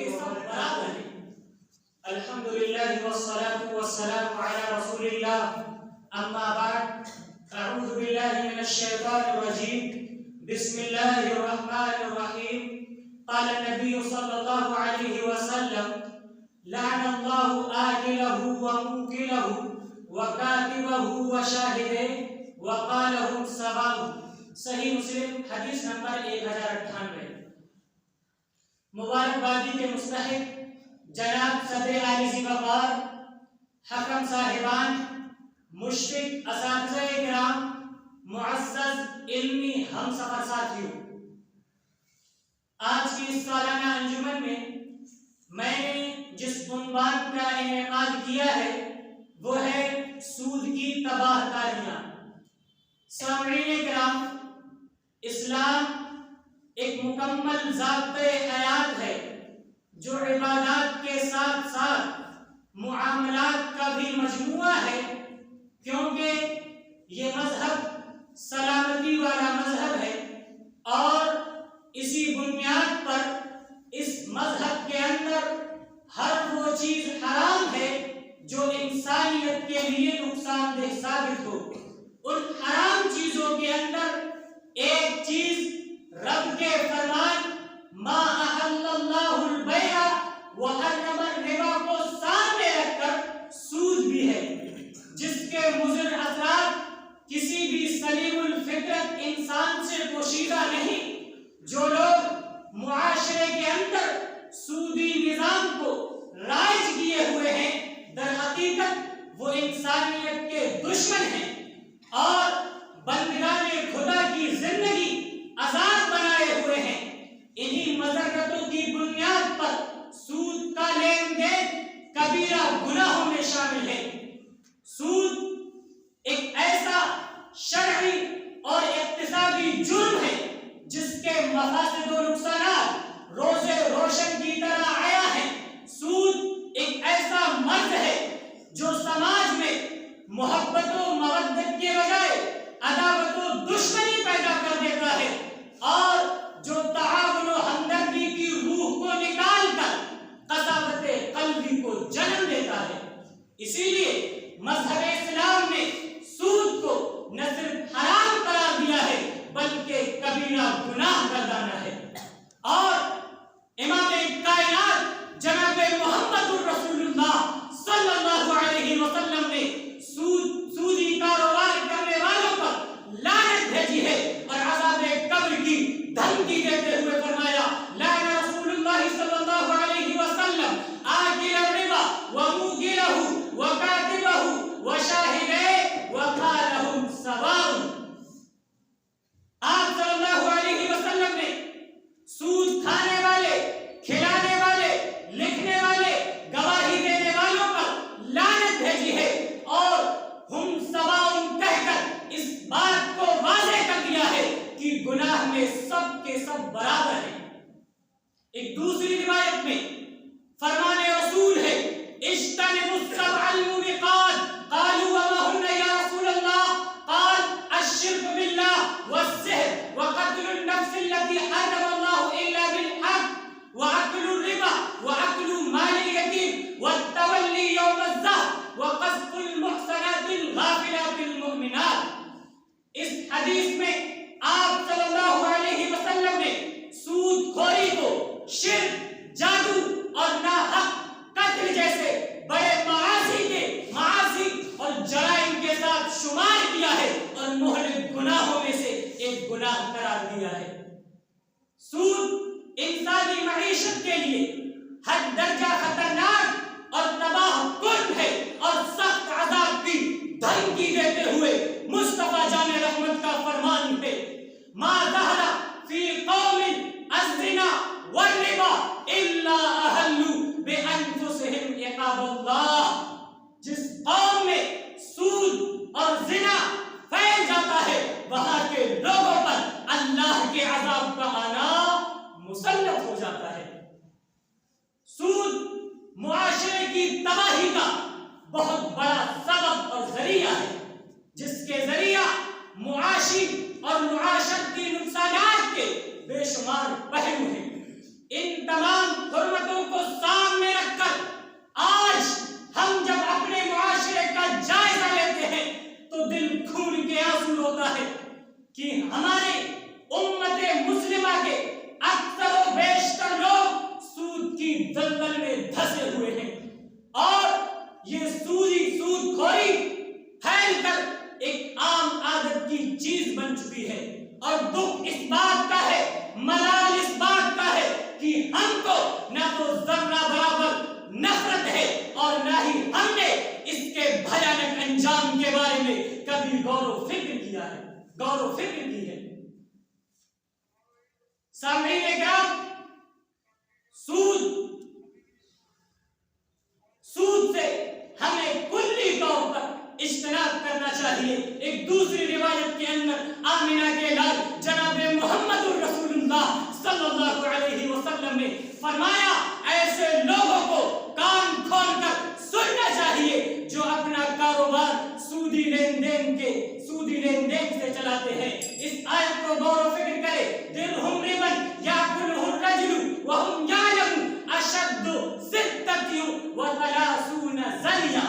کے سب برابر ہیں۔ الحمدللہ والصلاة والسلام علی رسول اللہ، اما بعد، اعوذ باللہ من الشیطان الرجیم، بسم اللہ الرحمن الرحیم۔ قال النبی صلی اللہ علیہ وسلم: لعن اللہ آکلہ وموکلہ وکاتبہ وشاہدہ وقالہم سواء۔ صحیح مسلم حدیث نمبر 1098۔ مبارکبادی کے مستحق جناب صدر عالی ذی وقار، حکم صاحبان، مشفق اساتذہ کرام، معزز علمی ہم سفر ساتھیوں، آج کی اس سالانہ انجمن میں نے جس عنوان کا انعقاد کیا ہے وہ ہے سود کی تباہ کاریاں۔ سامعین کرام، اسلام ایک مکمل ضابطۂ حیات ہے جو عبادات کے ساتھ ساتھ معاملات کا بھی مجموعہ ہے، کیونکہ یہ مذہب سلامتی والا مذہب ہے اور اسی بنیاد پر اس مذہب کے اندر ہر وہ چیز حرام ہے جو انسانیت کے لیے نقصان دہ ثابت ہو۔ ان حرام چیزوں کے اندر ایک چیز رب کے فرمان ما احل اللہ البیع وحرم الربا کو سامنے رکھ کر سود بھی ہے، جس کے مضر اثرات کسی بھی سلیم الفطرت انسان سے پوشیدہ نہیں۔ جو لوگ معاشرے کے اندر سودی نظام کو رائج کیے ہوئے ہیں، در حقیقت وہ انسانیت کے دشمن ہیں اور بندگان خدا کی زندگی آزاد بنائے ہوئے ہیں۔ انہی مذرتوں کی بنیاد پر سود کا لین دین کبیرہ گناہوں میں شامل ہے۔ سود ایک ایسا شرعی اور اقتصادی جرم ہے جس کے مفاسد و نقصانات روزے روشن کی طرح آیا ہے۔ سود ایک ایسا مرض ہے جو سماج میں محبت و مودت کے بجائے عداوت و دشمنی پیدا کر دیتا ہے اور جو تعاون و ہمدردی کی روح کو نکال کر قساوت قلبی کو جنم دیتا ہے۔ اسی لیے مذہب اسلام نے سود کو نہ صرف حرام قرار دیا ہے بلکہ کبیرہ گناہ گردانا ہے۔ اور امام کائنات جناب محمد الرسول اللہ صلی اللہ علیہ وسلم نے سودی کاروبار کرنے والوں پر لعنت بھیجی ہے اور عذاب قبر کی دھمکی دیتے ہوئے فرمایا: لعن رسول اللہ صلی اللہ علیہ وسلم آکل الربا وموکلہ وکاتبہ وشاہدہ وقالہم سواء۔ آپ صلی اللہ علیہ وسلم نے سود کھانے والے، کھلانے والے، لکھنے والے، گواہی دینے والوں پر لعنت بھیجی ہے اور ہم سواء کہہ کر اس بات کو واضح کر دیا ہے کہ گناہ میں سب کے سب برابر ہیں۔ ایک دوسری روایت میں فرمان رسول ہے: اجتنبوا السبع الموبقات۔ قالوا وما هن یا رسول اللہ؟ قال الشرك بالله والسحر وقتل النفس التي حرم الله الا بالحق واكل الربا واكل مال اليتيم والتولي يوم الزحف وقذف المحصنات الغافلات المؤمنات۔ اس حدیث میں آپ صلی اللہ علیہ وسلم نے سود خوری کو شرک، جادو اور ناحق قتل جیسے بڑے معاصی اور جرائم کے ساتھ شمار کیا ہے اور مہلک گناہوں میں سے ایک گناہ قرار دیا ہے۔ سود انسانی معیشت کے لیے حد درجہ خطرناک اور تباہ کن ہے اور سخت عذاب کی دھمکی دیتے ہوئے مصطفیٰ جان رحمت کا فرمان ہے: ما ظہر فی قوم الزنا والربا الا احلوا بانفسهم عقاب اللہ۔ جس قوم میں سود اور زنا پھیل جاتا ہے وہاں کے لوگوں پر اللہ کے عذاب کا آنا مسلط ہو جاتا ہے۔ سود معاشرے کی تباہی کا بہت بڑا سبب اور ذریعہ ہے، جس کے ذریعہ معاشی اور معاشرت کی نقصانات کے بے شمار پہلو ہیں۔ ان تمام حرمتوں کو دل کھول کے آنسو روتا ہے کہ ہمارے امت مسلمہ کے اکثر و بیشتر لوگ سود کی دلدل میں دھسے ہوئے ہیں اور یہ سود خوری پھیل کر ایک عام عادت کی چیز بن چکی ہے اور دکھ اس بات کا ہے، ملال اس بات کا ہے کہ ہم کو نہ تو ذرہ برابر نفرت ہے اور نہ ہی ہم نے اس کے بھیانک انجام کے بارے میں کبھی غور و فکر کی ہے۔ سامعین کرام، سود سے ہمیں کلی طور پر اجتناب کرنا چاہیے۔ ایک دوسری روایت کے اندر آمنہ کے لال جناب محمد الرسول اللہ صلی اللہ علیہ وسلم نے فرمایا، ایسے لوگوں کو کان کھول کر سننا چاہیے جو اپنا کاروبار سودی لین دین سے چلاتے ہیں۔ اس آیت کو غور و فکر کرے، درہم ربن یاکلہ الرجل وہم یعلمون اشد ستۃ وثلاثون زنیہ۔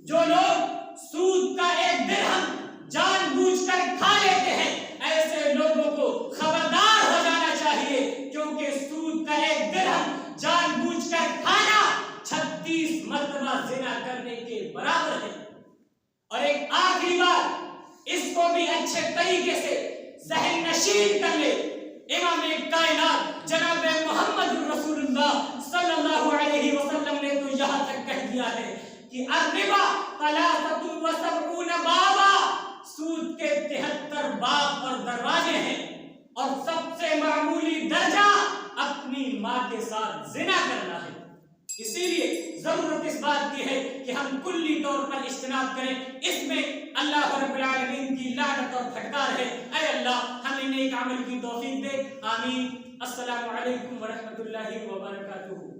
جو لوگ سود کا ایک درہم جان بوجھ کر کھا لیتے ہیں، ایسے لوگوں کو خبردار ہو جانا چاہیے، کیونکہ سود کا ایک درہم جان بوجھ کر کھانا 36 مرتبہ زنا کرنے کے برابر ہے۔ اور ایک آخری بات، اس کو بھی اچھے طریقے سے ذہن نشین کر لے، امام کائنات جناب محمد الرسول اللہ صلی اللہ علیہ وسلم نے تو یہاں تک کہہ دیا ہے کہ الربا 73 بابا، سود کے 73 باب اور دروازے ہیں، اور سب سے معمولی درجہ اپنی ماں کے ساتھ زنا کرنا ہے۔ اسی لیے ضرورت اس بات کی ہے کہ ہم کلی طور پر اجتناب کریں۔ اس میں اللہ رب العالمین کی لعنت اور پھٹکار ہے۔ اے اللہ ہمیں نیک عمل کی توفیق دے، آمین۔ السلام علیکم ورحمۃ اللہ وبرکاتہ۔